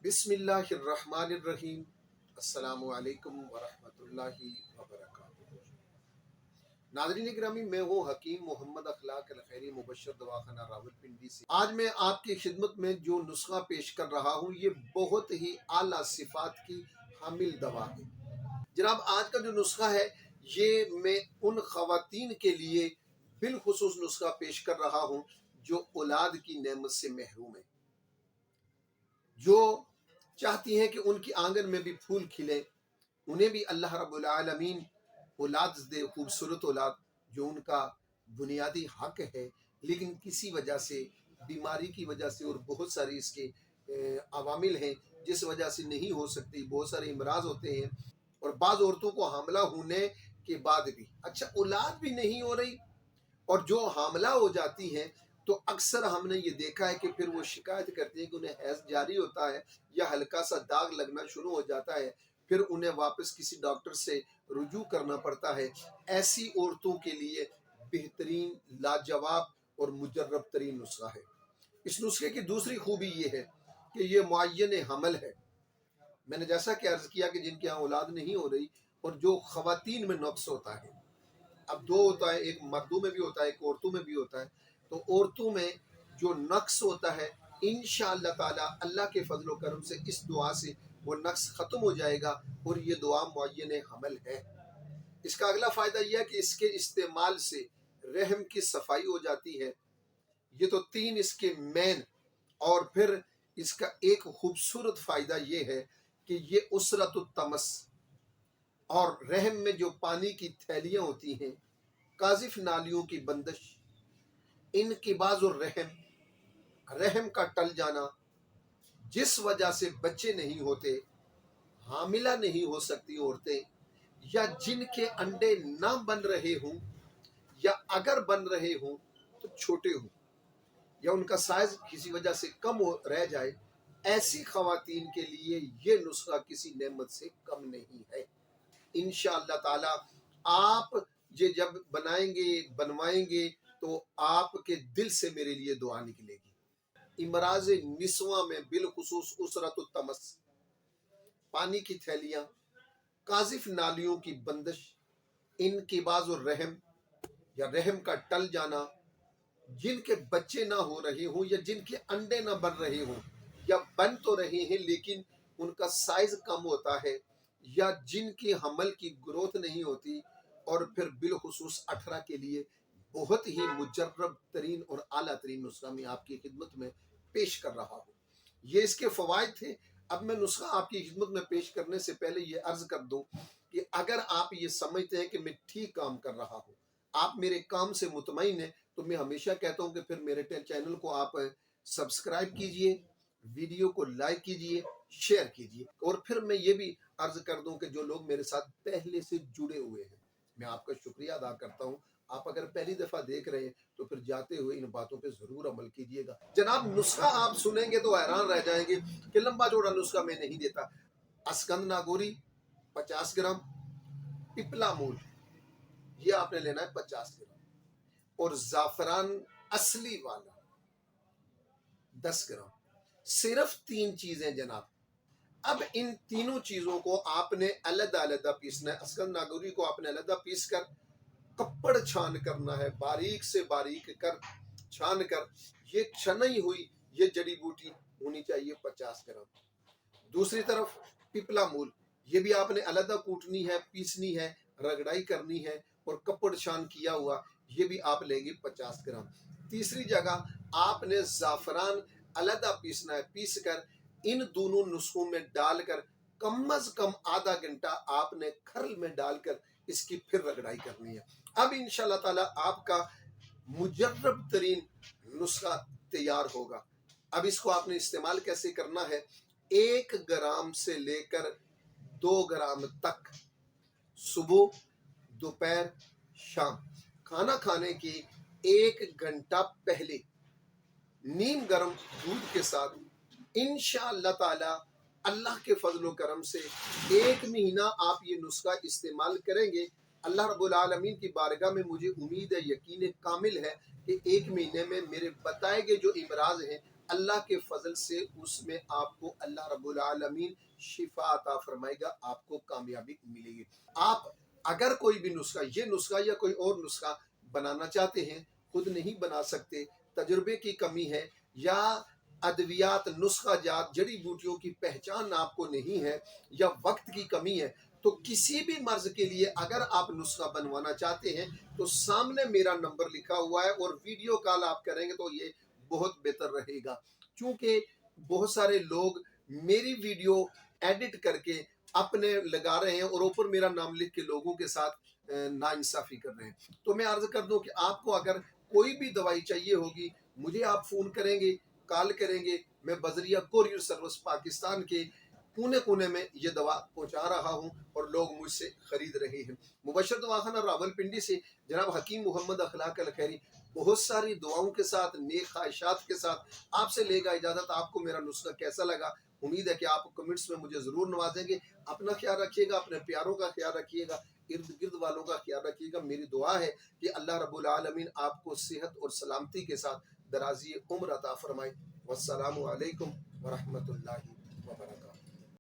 बिस्मिल्लाहिर्रहमानिर्रहीम। अस्सलामु अलैकुम वरहमतुल्लाहि वबरकातुहू। नाज़रीन गिरामी, मैं हूँ हकीम मोहम्मद अखलाक अल खैरी मुबश्शिर दवाखाना रावलपिंडी से। आज मैं आपकी खिदमत में जो नुस्खा पेश कर रहा हूँ ये बहुत ही आला सिफात की हामिल दवा है। जनाब, आज का जो नुस्खा है ये मैं उन खवातीन के लिए बिलखुसूस नुस्खा पेश कर रहा हूँ जो औलाद की नेमत से महरूम है, जो चाहती हैं कि उनकी आंगन में भी फूल खिले, उन्हें भी अल्लाह रब्बुल आलमीन औलाद दे, खूबसूरत औलाद जो उनका बुनियादी हक है, लेकिन किसी वजह से, बीमारी की वजह से और बहुत सारी इसके अवामिल हैं जिस वजह से नहीं हो सकती। बहुत सारे इमराज होते हैं और बाज़ औरतों को हामला होने के बाद भी औलाद भी नहीं हो रही, और जो हामला हो जाती हैं तो अक्सर हमने ये देखा है कि फिर वो शिकायत करती हैं कि उन्हें हैज़ जारी होता है या हल्का सा दाग लगना शुरू हो जाता है, फिर उन्हें वापस किसी डॉक्टर से रुजू करना पड़ता है। ऐसी औरतों के लिए बेहतरीन, लाजवाब और मुजर्रब तरीन नुस्खा है। इस नुस्खे की दूसरी खूबी ये है कि ये मुअय्यन हमल है। मैंने जैसा कि अर्ज किया कि जिनके यहाँ औलाद नहीं हो रही और जो खवातीन में नक्स होता है, अब दो होता है, एक मर्दों में भी होता है, एक औरतों में भी होता है। तो औरतों में जो नक्स होता है, इंशाअल्लाह ताला अल्लाह के फजल व करम से इस दुआ से वो नक्स ख़त्म हो जाएगा और ये दुआ मुअय्यन हमल है। इसका अगला फ़ायदा यह है कि इसके इस्तेमाल से रहम की सफाई हो जाती है। ये तो तीन इसके मेन, और फिर इसका एक खूबसूरत फ़ायदा ये है कि ये उसरत तमस और रहम में जो पानी की थैलियाँ होती हैं, काजिफ नालियों की बंदिश, इनकिबाज और रहम, रहम का टल जाना, जिस वजह से बच्चे नहीं होते, हामिला नहीं हो सकती औरतें, या जिनके अंडे ना बन रहे हों या अगर बन रहे हों तो छोटे हों या उनका साइज किसी वजह से कम रह जाए, ऐसी खवातीन के लिए ये नुस्खा किसी नेमत से कम नहीं है। इंशाअल्लाह ताला आप ये जब बनाएंगे, बनवाएंगे तो आपके दिल से मेरे लिए दुआ निकलेगी। इमराज निस्वा में बिलखुसूस उसरत तमस, पानी की थैलियाँ, काजिफ नालियों की बंदिश, इनकिबाज और रहम या रहम का टल जाना, जिनके बच्चे ना हो रहे हों या जिनके अंडे ना बन रहे हों या बन तो रहे हैं लेकिन उनका साइज कम होता है, या जिनकी हमल की ग्रोथ नहीं होती, और फिर बिलखुसूस 18 के लिए बहुत ही मुजर्रब तरीन और आला तरीन नुस्खा मैं आपकी खिदमत में पेश कर रहा हूँ। ये इसके फ़वाइद थे। अब मैं नुस्खा आपकी खिदमत में पेश करने से पहले ये अर्ज कर दूं कि अगर आप ये समझते हैं कि मैं ठीक काम कर रहा हूँ, आप मेरे काम से मुतमईन हैं, तो मैं हमेशा कहता हूँ कि फिर मेरे चैनल को आप सब्सक्राइब कीजिए, वीडियो को लाइक कीजिए, शेयर कीजिए। और फिर मैं ये भी अर्ज कर दूं कि जो लोग मेरे साथ पहले से जुड़े हुए हैं, मैं आपका शुक्रिया अदा करता हूं। आप अगर पहली दफा देख रहे हैं तो फिर जाते हुए इन बातों पे जरूर अमल कीजिएगा। जनाब, नुस्खा आप सुनेंगे तो हैरान रह जाएंगे कि लंबा चौड़ा नुस्खा मैं नहीं देता। अस्कंद नागौरी 50 ग्राम, पिपला मूल ये आपने लेना है 50 ग्राम, और जाफरान असली वाला 10 ग्राम। सिर्फ 3 चीजें जनाब। अब इन तीनों चीजों को आपने अलग अलग पीसना है। अस्कंद नागौरी को आपने अलग पीस कर कपड़ छान करना है, बारीक से बारीक कर छान कर, ये छनई हुई ये जड़ी बूटी होनी चाहिए 50 ग्राम। दूसरी तरफ पिपला मूल, ये भी आपने अलग कूटनी है, पीसनी है, रगड़ाई करनी है, और कपड़ छान किया हुआ ये भी आप लेंगे 50 ग्राम। तीसरी जगह आपने जाफरान अलग पीसना है, पीस कर इन दोनों नुस्खों में डालकर कम अज कम आधा घंटा आपने खरल में डालकर इसकी फिर रगड़ाई करनी है। अब इंशाल्लाह ताला आपका मुजर्रब तरीन नुस्खा तैयार होगा। अब इसको आपने इस्तेमाल कैसे करना है? 1 ग्राम से लेकर 2 ग्राम तक सुबह, दोपहर, शाम, खाना खाने के 1 घंटा पहले नीम गर्म दूध के साथ इंशाअल्लाह ताला अल्लाह के फजल करम से 1 महीना आप ये नुस्खा इस्तेमाल करेंगे। अल्लाह रब्बुल आलमीन की बारगाह में मुझे उम्मीद है, यकीन कामिल है कि 1 महीने में मेरे बताए गए जो इमराज हैं अल्लाह के फजल से उसमें आपको अल्लाह रब्बुल आलमीन शिफा अता फरमाएगा, आपको कामयाबी मिलेगी। आप अगर कोई भी नुस्खा, ये नुस्खा या कोई और नुस्खा बनाना चाहते हैं, खुद नहीं बना सकते, तजुर्बे की कमी है, या अद्वियात नुस्खा जात जड़ी बूटियों की पहचान आपको नहीं है, या वक्त की कमी है, तो किसी भी मर्ज के लिए अगर आप नुस्खा बनवाना चाहते हैं तो सामने मेरा नंबर लिखा हुआ है और वीडियो कॉल आप करेंगे तो ये बहुत बेहतर रहेगा। क्योंकि बहुत सारे लोग मेरी वीडियो एडिट करके अपने लगा रहे हैं और ऊपर मेरा नाम लिख के लोगों के साथ नाइंसाफी कर रहे हैं। तो मैं अर्ज कर दूं कि आपको अगर कोई भी दवाई चाहिए होगी, मुझे आप फोन करेंगे, कॉल करेंगे, मैं बजरिया कोरियर सर्विस पाकिस्तान के कोने कोने में ये दवा पहुंचा रहा हूं और लोग मुझसे खरीद रहे हैं। मुबशर दवाखाना रावलपिंडी से जनाब हकीम मोहम्मद अखलाक अल खैरी बहुत सारी दुआओं के साथ, नेक ख्वाहिशात के साथ आपसे लेगा इजाजत। आपको मेरा नुस्खा कैसा लगा, उम्मीद है कि आप कमेंट्स में मुझे जरूर नवाजेंगे। अपना ख्याल रखिएगा, अपने प्यारों का ख्याल रखिएगा, इर्द गिर्द वालों का ख्याल रखिएगा। मेरी दुआ है कि अल्लाह रब्बुल आलमीन आपको सेहत और सलामती के साथ दराजी उम्र अता फरमाए। वस्सलामु अलैकुम व रहमतुल्लाहि व बरकातहू।